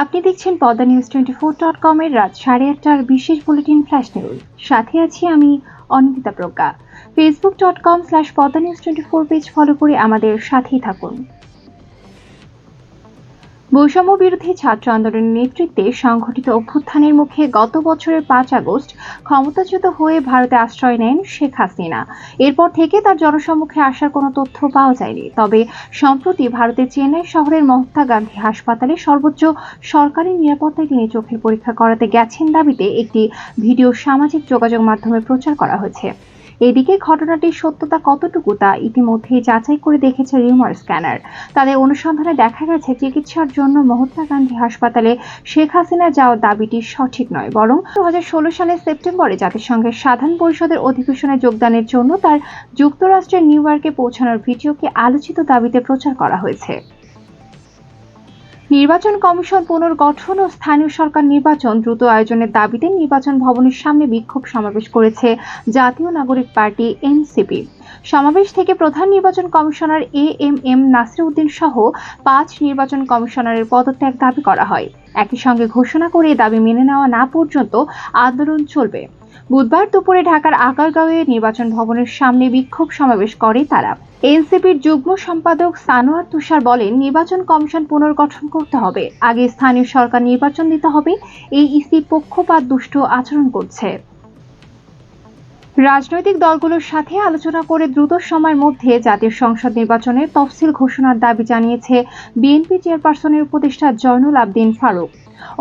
আপনি দেখছেন পদ্মা নিউজ24.com এর রাত 8:30টার বিশেষ বুলেটিন ফ্ল্যাশ নিউজ। সাথে আছি আমি অনিন্দিতা প্রজ্ঞা। facebook.com/পদ্মা-নিউজ24 পেজ ফলো করে আমাদের সাথেই থাকুন। বৈষম্য বিরোধী ছাত্র আন্দোলনের নেতৃত্বে সংঘটিত অভ্যুত্থানের মুখে গত বছরের 5 আগস্ট ক্ষমতাচ্যুত হয়ে ভারতে আশ্রয় নেন শেখ হাসিনা। এরপর থেকে তার জনসম্মুখে আসার কোনো তথ্য পাওয়া যায়নি। তবে সম্প্রতি ভারতের চেন্নাই শহরের মহাত্মা গান্ধী হাসপাতালে সর্বোচ্চ সরকারি নিরাপত্তায় তিনি চোখের পরীক্ষা করাতে গেছেন দাবিতে একটি ভিডিও সামাজিক যোগাযোগ মাধ্যমে প্রচার করা হয়েছে। এদিকে ঘটনাটির সত্যতা কতটুকু তা ইতিমধ্যেই যাচাই করে দেখেছে রিউমার স্ক্যানার। তাদের অনুসন্ধানে দেখা গেছে চিকিৎসার জন্য মহাত্মা গান্ধী হাসপাতালে শেখ হাসিনা যাওয়ার দাবিটি সঠিক নয়, বরং 2016 সালের সেপ্টেম্বরে জাতিসংঘের সাধারণ পরিষদের অধিবেশনে যোগদানের জন্য তার যুক্তরাষ্ট্রের নিউ ইয়র্কে পৌঁছানোর ভিডিওকে আলোচিত দাবিতে প্রচার করা হয়েছে। নির্বাচন কমিশন পুনর্গঠন ও স্থানীয় সরকার নির্বাচন দ্রুত আয়োজনের দাবিতে নির্বাচন ভবনের সামনে বিক্ষোভ সমাবেশ করেছে জাতীয় নাগরিক পার্টি এনসিপি। সমাবেশ থেকে প্রধান নির্বাচন কমিশনার এএমএম নাসির উদ্দিন সহ 5 নির্বাচন কমিশনারের পদত্যাগ দাবি করা হয়। একই সঙ্গে ঘোষণা করে দাবি মেনে নেওয়া না পর্যন্ত আন্দোলন চলবে। বুধবার দুপুরে ঢাকার আগারগাঁওয়ে নির্বাচন ভবনের সামনে বিক্ষোভ সমাবেশ করে তারা। এনসিপির যুগ্ম সম্পাদক সানোয়ার তুষার বলেন, নির্বাচন কমিশন পুনর্গঠন করতে হবে, আগে স্থানীয় সরকার নির্বাচন দিতে হবে। এই ইসি পক্ষপাত দুষ্ট আচরণ করছে। রাজনৈতিক দলগুলোর সাথে আলোচনা করে দ্রুত সময়ের মধ্যে জাতীয় সংসদ নির্বাচনের তফসিল ঘোষণার দাবি জানিয়েছে বিএনপি চেয়ারপারসনের উপদেষ্টা জয়নুল আবদিন ফারুক।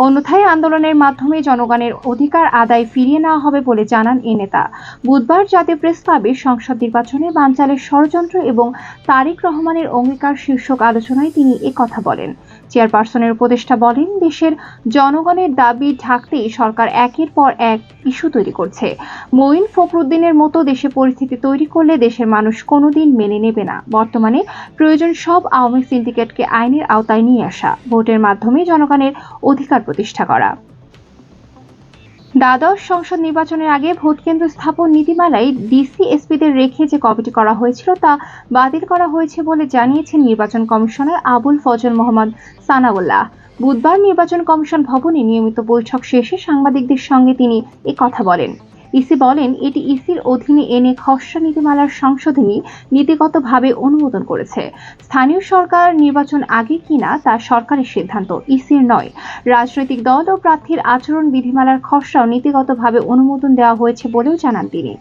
অন্যথায় আন্দোলনের মাধ্যমে জনগণের অধিকার আদায় ফিরিয়ে নেওয়া হবে বলে জানান এ নেতা। বুধবার জাতীয় প্রেস ক্লাবে সংসদ নির্বাচনে বানচালের ষড়যন্ত্র এবং তারেক রহমানের অঙ্গীকার শীর্ষক আলোচনায় তিনি একথা বলেন। চেয়ারপারসনের উপদেষ্টা বলেন, দেশের জনগণের দাবি ঢাকতেই সরকার একের পর এক ইস্যু তৈরি করছে। মঈন ফখরুদ্দিনের মতো দেশে পরিস্থিতি তৈরি করলে দেশের মানুষ কোনোদিন মেনে নেবে না। বর্তমানে প্রয়োজন সব আওয়ামী সিন্ডিকেটকে আইনের আওতায় নিয়ে আসা, ভোটের মাধ্যমে জনগণের অধিকার প্রতিষ্ঠা করা। দ্বাদশ সংসদ নির্বাচনের আগে ভোটকেন্দ্র স্থাপন নীতিমালায় ডিসি এসপিদের রেখে যে কমিটি করা হয়েছিল তা বাতিল করা হয়েছে বলে জানিয়েছেন নির্বাচন কমিশনার আবুল ফজল মোহাম্মদ সানাউল্লাহ। বুধবার নির্বাচন কমিশন ভবনে নিয়মিত বৈঠক শেষে সাংবাদিকদের সঙ্গে তিনি একথা বলেন। ইসি বলেন, এটি ইসির অধীনে এনে খসড়া নীতিমালার সংশোধনী নীতিগতভাবে অনুমোদন করেছে। স্থানীয় সরকার নির্বাচন আগে কিনা তা সরকারের সিদ্ধান্ত, ইসির নয়। রাজনৈতিক দল ও প্রার্থীর আচরণ বিধিমালার খসড়াও নীতিগতভাবে অনুমোদন দেওয়া হয়েছে বলেও জানান তিনি।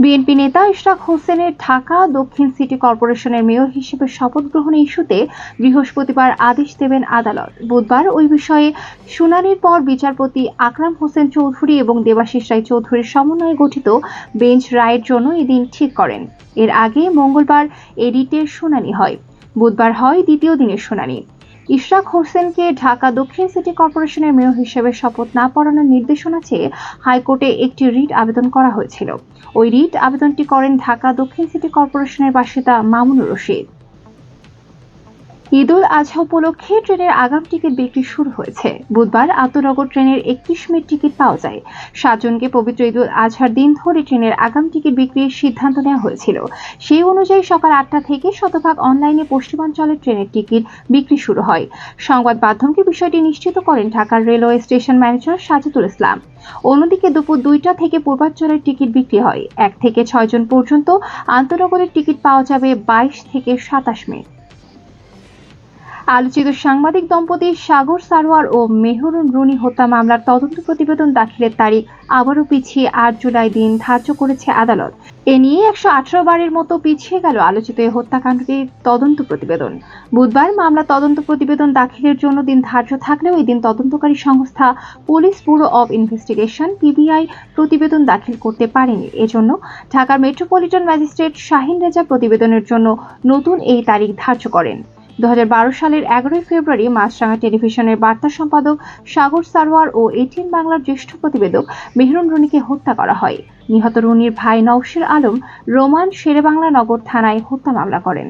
বিএনপি নেতা ইশরাক হোসেনের ঢাকা দক্ষিণ সিটি কর্পোরেশনের মেয়র হিসেবে শপথ গ্রহণের ইস্যুতে বৃহস্পতিবার আদেশ দেবেন আদালত। বুধবার ওই বিষয়ে শুনানির পর বিচারপতি আকরাম হোসেন চৌধুরী এবং দেবাশিস রায় চৌধুরীর সমন্বয়ে গঠিত বেঞ্চ রায়ের জন্য এদিন ঠিক করেন। এর আগে মঙ্গলবার এডিটের শুনানি হয়, বুধবার হয় দ্বিতীয় দিনের শুনানি। ইশরাক হোসেনকে ঢাকা দক্ষিণ সিটি কর্পোরেশনের মেয়র হিসেবে শপথ না পড়ানোর নির্দেশনা চেয়ে হাইকোর্টে একটি রিট আবেদন করা হয়েছিল। ওই রিট আবেদনটি করেন ঢাকা দক্ষিণ সিটি কর্পোরেশনের বাসিন্দা মামুনুর রশিদ। ঈদুল আজহা উপলক্ষে ট্রেনের আগাম টিকিট বিক্রি শুরু হয়েছে। বুধবার আন্তনগর ট্রেনের 31 মিনিট টিকিট পাওয়া যায়। 7 জনকে পবিত্র ঈদুল আজহার দিন ধরে ট্রেনের আগাম টিকিট বিক্রির সিদ্ধান্ত নেওয়া হয়েছিল। সেই অনুযায়ী সকাল 8টা থেকে শতভাগ অনলাইনে পশ্চিমাঞ্চলের ট্রেনের টিকিট বিক্রি শুরু হয়। সংবাদ মাধ্যমকে বিষয়টি নিশ্চিত করেন ঢাকার রেলওয়ে স্টেশন ম্যানেজার সাজিদুল ইসলাম। অন্যদিকে দুপুর 2টা থেকে পূর্বাঞ্চলের টিকিট বিক্রি হয়। 1 থেকে 6 জন পর্যন্ত আন্তনগরের টিকিট পাওয়া যাবে 22 থেকে 27 মে। আলোচিত সাংবাদিক দম্পতি সাগর সারোয়ার ও মেহরুন রুনি হত্যা মামলার তদন্ত প্রতিবেদন দাখিলের তারিখ আবারও পিছিয়ে 8 জুলাই দিন ধার্য করেছে আদালত। এ নিয়ে 118 বারের মতো পিছিয়ে গেল আলোচিত এই হত্যাকাণ্ডটির তদন্ত প্রতিবেদন। বুধবার মামলা তদন্ত প্রতিবেদন দাখিলের জন্য দিন ধার্য থাকলেও এদিন তদন্তকারী সংস্থা police bureau of investigation PBI প্রতিবেদন দাখিল করতে পারেনি। এজন্য ঢাকার মেট্রোপলিটন ম্যাজিস্ট্রেট শাহিন রেজা প্রতিবেদনের জন্য নতুন এই তারিখ ধার্য করেন। 2012 সালের 11 ফেব্রুয়ারি মাছরাঙা টেলিভিশনের বার্তা সম্পাদক সাগর সারোয়ার ও এটিএন বাংলার জ্যেষ্ঠ প্রতিবেদক মেহরুন রুনিকে হত্যা করা হয়। নিহত রুনির ভাই নওশীর আলম রোমান শেরেবাংলা নগর থানায় হত্যা মামলা করেন।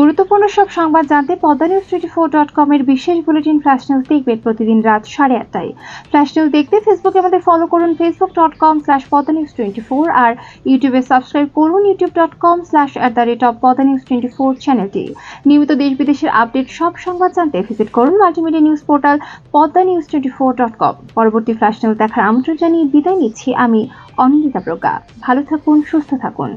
গুরুত্বপূর্ণ সব সংবাদ জানতে poddanews24.com এর বিশেষ বুলেটিন ফ্ল্যাশ নিউজ দেখবেন প্রতিদিন রাত 8:30টায়। ফ্ল্যাশ নিউজ দেখতে ফেসবুকে আমাদের ফলো করুন facebook.com/poddanews24 আর ইউটিউবে সাবস্ক্রাইব করুন youtube.com/poddanews24 চ্যানেলটি। নিয়মিত দেশ বিদেশের আপডেট সব সংবাদ জানতে ভিজিট করুন মাল্টিমিডিয়া নিউজ পোর্টাল poddanews24.com। পরবর্তী ফ্ল্যাশ নিউজ দেখার আমন্ত্রণ জানিয়ে বিদায় নিচ্ছি আমি অনিন্দিতা প্রজ্ঞা। ভালো থাকুন, সুস্থ থাকুন।